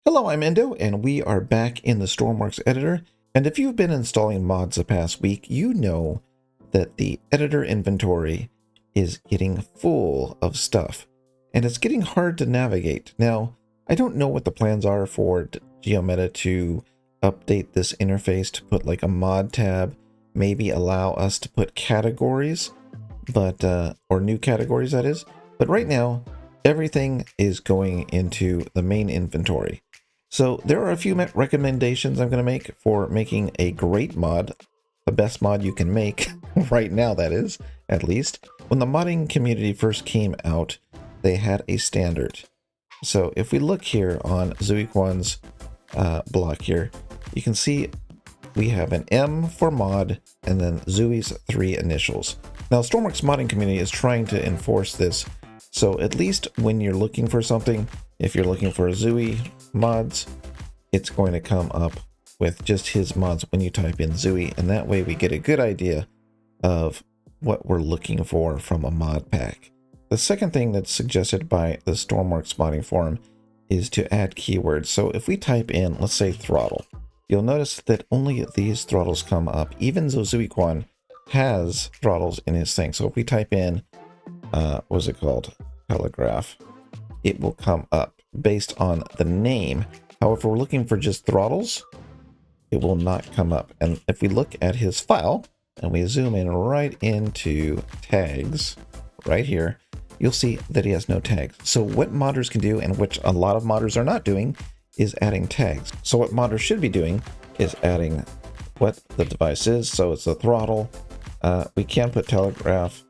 Hello, I'm Endo, and we are back in the Stormworks editor. And if you've been installing mods the past week, you know that the editor inventory is getting full of stuff, and it's getting hard to navigate. Now, I don't know what the plans are for GeoMeta to update this interface to put like a mod tab, maybe allow us to put categories, but or new categories, that is. But right now, everything is going into the main inventory. So there are a few recommendations I'm going to make for making a great mod, the best mod you can make, right now that is, at least. When the modding community first came out, they had a standard. So if we look here on Zuiquan's block here, you can see we have an M for mod and then Zui's 3 initials. Now Stormworks modding community is trying to enforce this, so at least when you're looking for something, if you're looking for Zui mods, it's going to come up with just his mods when you type in Zui, and that way we get a good idea of what we're looking for from a mod pack. The second thing that's suggested by the Stormworks modding forum is to add keywords. So if we type in, let's say throttle, you'll notice that only these throttles come up, even though Zuiquan has throttles in his thing. So if we type in, what's it called? Telegraph, it will come up based on the name. However, we're looking for just throttles, it will not come up. And if we look at his file and we zoom in right into tags right here, you'll see that he has no tags. So what modders can do, and which a lot of modders are not doing, is adding tags. So what modders should be doing is adding what the device is. So it's the throttle. We can put telegraph,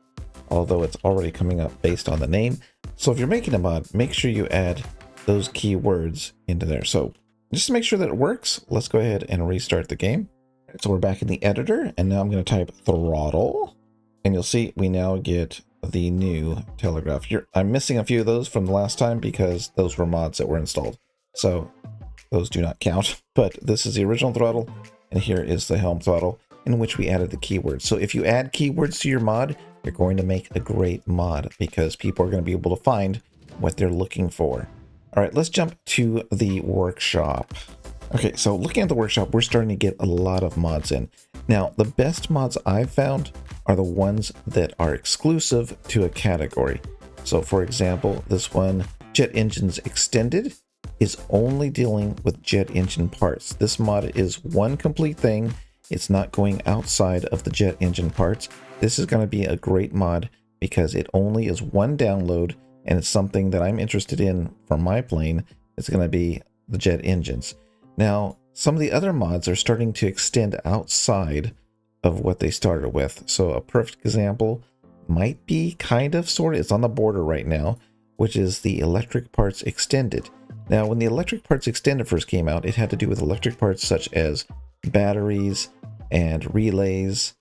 although it's already coming up based on the name. So if you're making a mod, make sure you add those keywords into there. So just to make sure that it works, let's go ahead and restart the game. So we're back in the editor, and now I'm going to type throttle, and you'll see we now get the new telegraph. I'm missing a few of those from the last time because those were mods that were installed, so those do not count. But this is the original throttle, and here is the helm throttle in which we added the keywords. So if you add keywords to your mod, you're going to make a great mod because people are going to be able to find what they're looking for. All right, let's jump to the workshop. Okay, so looking at the workshop, we're starting to get a lot of mods in. Now, the best mods I've found are the ones that are exclusive to a category. So for example, this one, Jet Engines Extended, is only dealing with jet engine parts. This mod is one complete thing. It's not going outside of the jet engine parts. This is going to be a great mod because it only is one download, and it's something that I'm interested in for my plane. It's going to be the jet engines. Now, some of the other mods are starting to extend outside of what they started with. So a perfect example might be sort of, it's on the border right now, which is the electric parts extended. Now, when the electric parts extended first came out, it had to do with electric parts such as batteries and relays,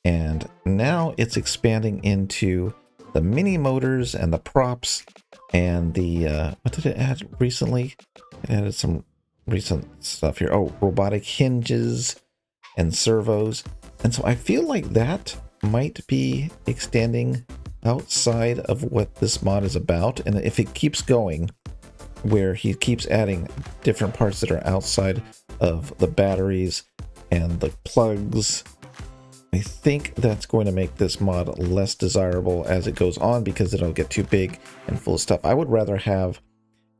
and now it's expanding into the mini motors and the props and the what did it add recently? It added some recent stuff here. Oh, robotic hinges and servos. And so I feel like that might be extending outside of what this mod is about. And if it keeps going, where he keeps adding different parts that are outside of the batteries and the plugs, I think that's going to make this mod less desirable as it goes on because it'll get too big and full of stuff. I would rather have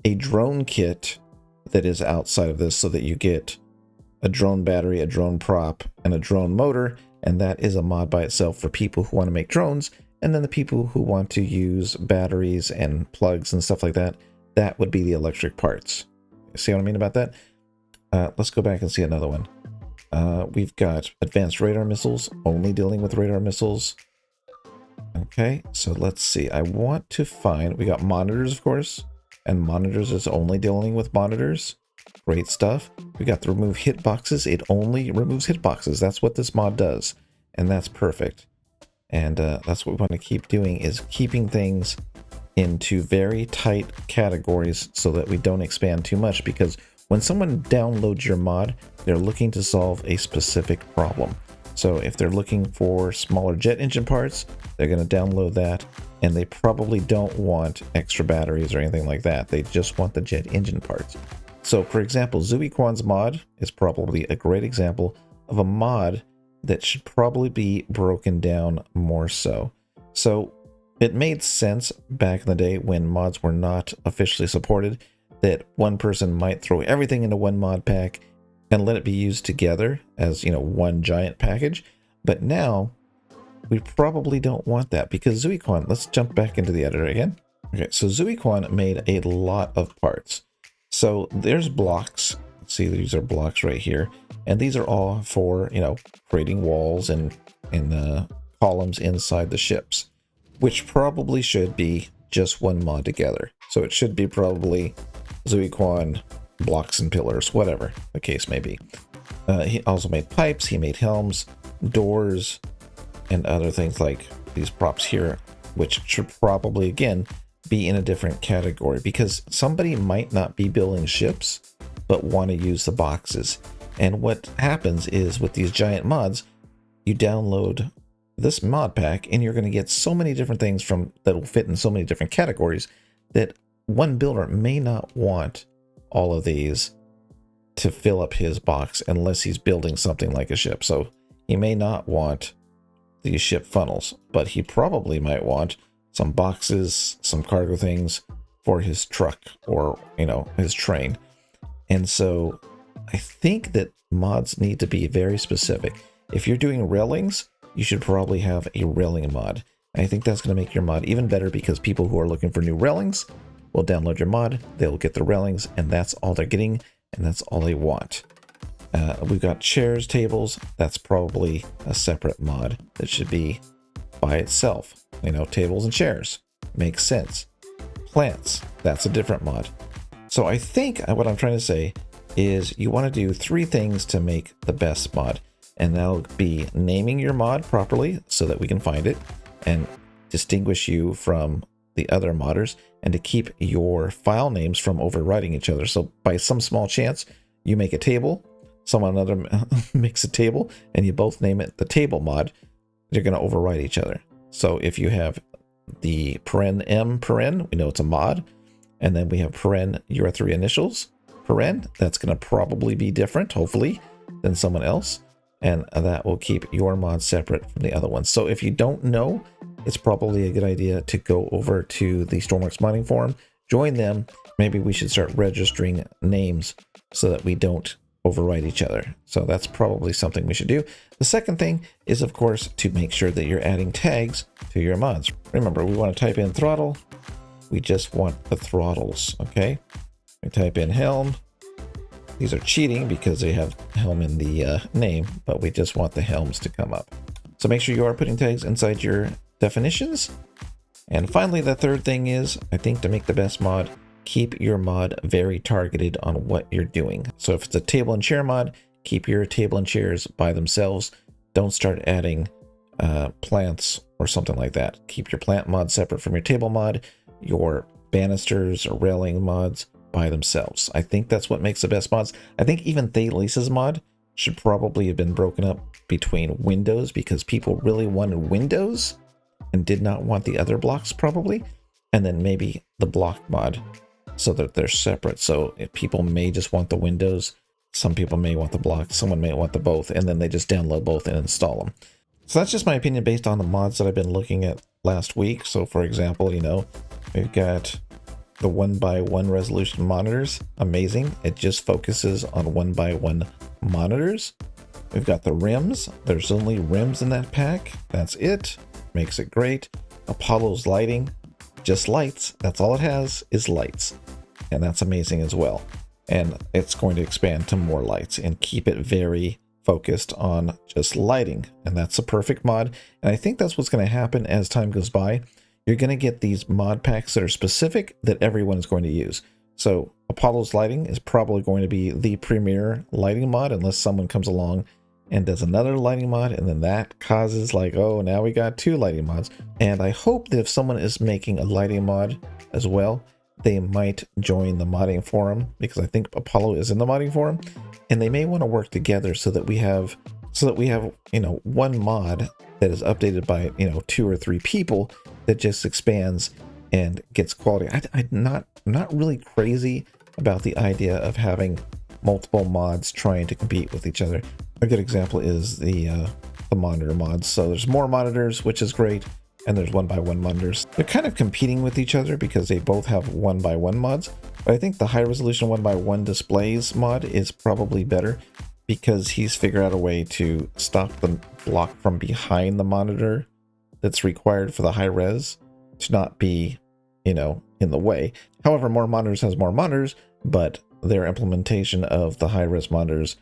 a drone kit that is outside of this so that you get a drone battery, a drone prop, and a drone motor, and that is a mod by itself for people who want to make drones, and then the people who want to use batteries and plugs and stuff like that, that would be the electric parts. See what I mean about that? Let's go back and see another one. We've got advanced radar missiles, only dealing with radar missiles. Okay, so let's see. I want to find, we got monitors, of course, and monitors is only dealing with monitors. Great stuff. We got the remove hitboxes. It only removes hitboxes. That's what this mod does, and that's perfect. And that's what we want to keep doing, is keeping things into very tight categories so that we don't expand too much, because when someone downloads your mod, they're looking to solve a specific problem. So if they're looking for smaller jet engine parts, they're going to download that, and they probably don't want extra batteries or anything like that. They just want the jet engine parts. So for example, Zuiquan's mod is probably a great example of a mod that should probably be broken down more so. So it made sense back in the day when mods were not officially supported that one person might throw everything into one mod pack and let it be used together as, you know, one giant package. But now we probably don't want that because Zuiquan, let's jump back into the editor again. Okay, so Zuiquan made a lot of parts. So there's blocks. Let's see, these are blocks right here. And these are all for, you know, creating walls and columns inside the ships, which probably should be just one mod together. So it should be probably Zuiquan blocks and pillars, whatever the case may be. He also made pipes, he made helms, doors, and other things like these props here, which should probably, again, be in a different category because somebody might not be building ships, but want to use the boxes. And what happens is with these giant mods, you download this mod pack and you're going to get so many different things from that will fit in so many different categories that one builder may not want all of these to fill up his box unless he's building something like a ship. So he may not want these ship funnels, but he probably might want some boxes, some cargo things for his truck or, you know, his train. And so I think that mods need to be very specific. If you're doing railings, you should probably have a railing mod. I think that's going to make your mod even better because people who are looking for new railings will download your mod, they'll get the railings, and that's all they're getting, and that's all they want. We've got chairs, tables, that's probably a separate mod that should be by itself. You know, tables and chairs, makes sense. Plants, that's a different mod. So I think what I'm trying to say is you want to do 3 things to make the best mod. And that'll be naming your mod properly so that we can find it and distinguish you from the other modders, and to keep your file names from overwriting each other. So by some small chance, you make a table, someone another makes a table, and you both name it the table mod, you're going to overwrite each other. So if you have the paren M paren, we know it's a mod, and then we have paren your 3 initials paren, that's going to probably be different, hopefully, than someone else. And that will keep your mod separate from the other ones. So if you don't know, it's probably a good idea to go over to the Stormworks modding forum, join them. Maybe we should start registering names so that we don't overwrite each other. So that's probably something we should do. The second thing is, of course, to make sure that you're adding tags to your mods. Remember, we want to type in throttle. We just want the throttles, okay? We type in helm. These are cheating because they have helm in the name, but we just want the helms to come up. So make sure you are putting tags inside your definitions. And finally, the third thing is, I think to make the best mod, keep your mod very targeted on what you're doing. So if it's a table and chair mod, keep your table and chairs by themselves. Don't start adding plants or something like that. Keep your plant mod separate from your table mod, your banisters or railing mods by themselves. I think that's what makes the best mods. I think even Thalisa's mod should probably have been broken up between windows because people really wanted windows and did not want the other blocks probably. And then maybe the block mod so that they're separate. So if people may just want the windows, some people may want the blocks, someone may want the both, and then they just download both and install them. So that's just my opinion based on the mods that I've been looking at last week. So for example, you know, we've got the 1x1 resolution monitors, amazing. It just focuses on 1x1 monitors. We've got the rims. There's only rims in that pack. That's it. Makes it great. Apollo's lighting, just lights. That's all it has is lights. And that's amazing as well. And it's going to expand to more lights and keep it very focused on just lighting. And that's a perfect mod. And I think that's what's going to happen as time goes by. You're going to get these mod packs that are specific that everyone's going to use. So Apollo's lighting is probably going to be the premier lighting mod unless someone comes along and does another lighting mod, and then that causes like, oh, now we got 2 lighting mods. And I hope that if someone is making a lighting mod as well, they might join the modding forum, because I think Apollo is in the modding forum, and they may want to work together so that we have, you know, one mod that is updated by, you know, 2 or 3 people that just expands and gets quality. I'm not really crazy about the idea of having multiple mods trying to compete with each other. A good example is the monitor mods. So there's more monitors, which is great, and there's 1x1 monitors. They're kind of competing with each other because they both have 1x1 mods. But I think the high resolution 1x1 displays mod is probably better because he's figured out a way to stop the block from behind the monitor that's required for the high res to not be, you know, in the way. However, more monitors has more monitors, but their implementation of the high res monitors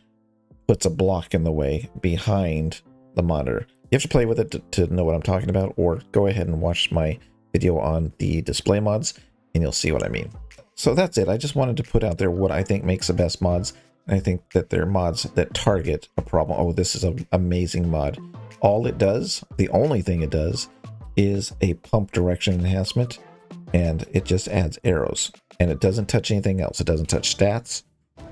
puts a block in the way behind the monitor. You have to play with it to know what I'm talking about, or go ahead and watch my video on the display mods and you'll see what I mean. So that's it. I just wanted to put out there what I think makes the best mods. And I think that they're mods that target a problem. Oh, this is an amazing mod. All it does, the only thing it does, is a pump direction enhancement, and it just adds arrows. And it doesn't touch anything else. It doesn't touch stats,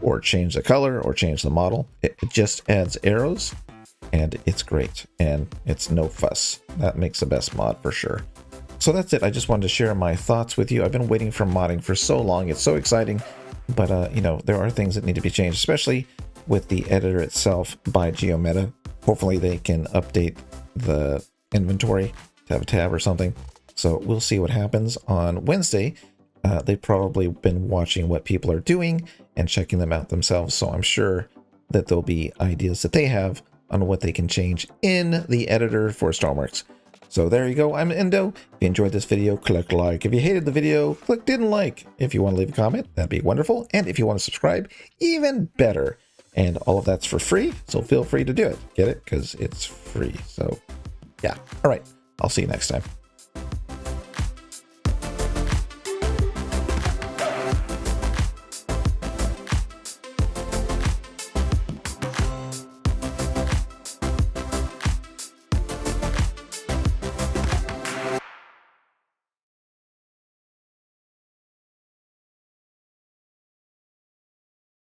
or change the color, or change the model. It just adds arrows, and it's great. And it's no fuss. That makes the best mod for sure. So that's it. I just wanted to share my thoughts with you. I've been waiting for modding for so long. It's so exciting. But, you know, there are things that need to be changed, especially with the editor itself by GeoMeta. Hopefully they can update the inventory to have a tab or something. So we'll see what happens on Wednesday. They've probably been watching what people are doing and checking them out themselves. So I'm sure that there'll be ideas that they have on what they can change in the editor for Stormworks. So there you go. I'm Endo. If you enjoyed this video, click like. If you hated the video, click didn't like. If you want to leave a comment, that'd be wonderful. And if you want to subscribe, even better. And all of that's for free, so feel free to do it. Get it? Because it's free. So yeah. All right. I'll see you next time.